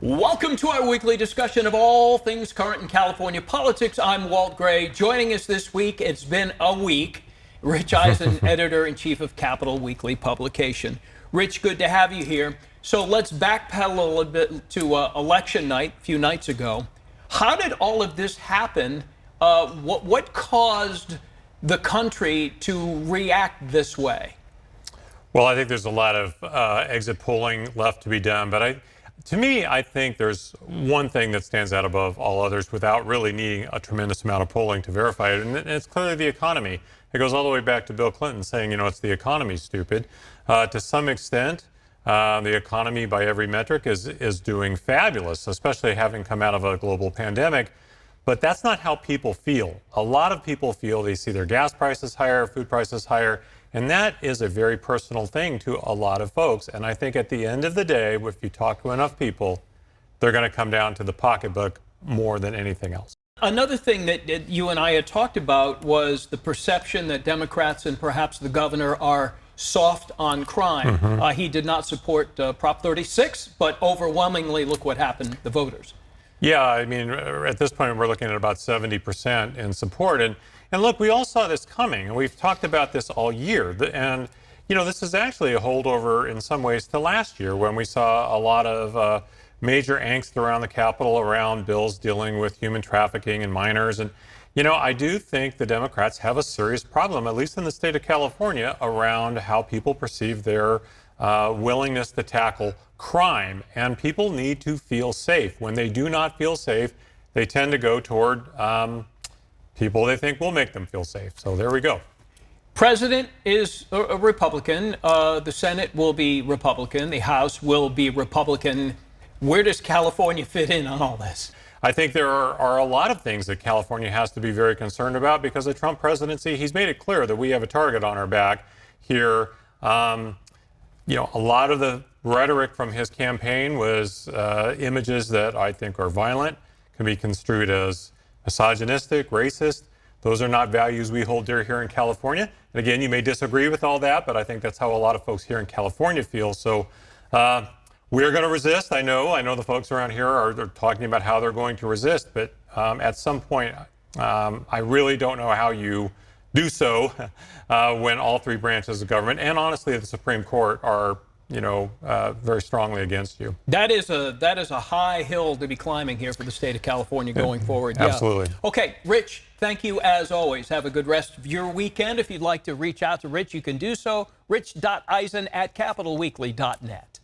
Welcome to our weekly discussion of all things current in California politics. I'm Walt Gray. Joining us this week, it's been a week, Rich Ehisen, editor-in-chief of Capital Weekly publication. Rich, good to have you here. So let's backpedal a little bit to election night a few nights ago. How did all of this happen? What caused the country to react this way? Well, I think there's a lot of exit polling left to be done, but to me, I think there's one thing that stands out above all others without really needing a tremendous amount of polling to verify it, and it's clearly the economy. It goes all the way back to Bill Clinton saying, it's the economy, stupid. To some extent, the economy by every metric is doing fabulous, especially having come out of a global pandemic. But that's not how people feel. A lot of people feel they see their gas prices higher, food prices higher, and that is a very personal thing to a lot of folks. And I think at the end of the day, if you talk to enough people, they're going to come down to the pocketbook more than anything else. Another thing that you and I had talked about was the perception that Democrats and perhaps the governor are soft on crime. Mm-hmm. He did not support Prop 36, but overwhelmingly, look what happened, the voters. Yeah, I mean, at this point, we're looking at about 70% in support. And look, we all saw this coming, and we've talked about this all year. And, this is actually a holdover in some ways to last year when we saw a lot of major angst around the Capitol around bills dealing with human trafficking and minors. And, I do think the Democrats have a serious problem, at least in the state of California, around how people perceive their willingness to tackle crime. And people need to feel safe. When they do not feel safe, they tend to go toward people they think will make them feel safe. So there we go. President is a Republican. The Senate will be Republican. The House will be Republican. Where does California fit in on all this? I think there are a lot of things that California has to be very concerned about because the Trump presidency, he's made it clear that we have a target on our back here. A lot of the rhetoric from his campaign was images that I think are violent, can be construed as misogynistic, racist. Those are not values we hold dear here in California. And again, you may disagree with all that, but I think that's how a lot of folks here in California feel. So we're going to resist. I know the folks around here are talking about how they're going to resist, but at some point, I really don't know how you do so when all three branches of government and honestly the Supreme Court are very strongly against you. That is a high hill to be climbing here for the state of California going forward. Absolutely. Yeah. Okay, Rich, thank you as always. Have a good rest of your weekend. If you'd like to reach out to Rich, you can do so. Rich.Eisen@capitalweekly.net.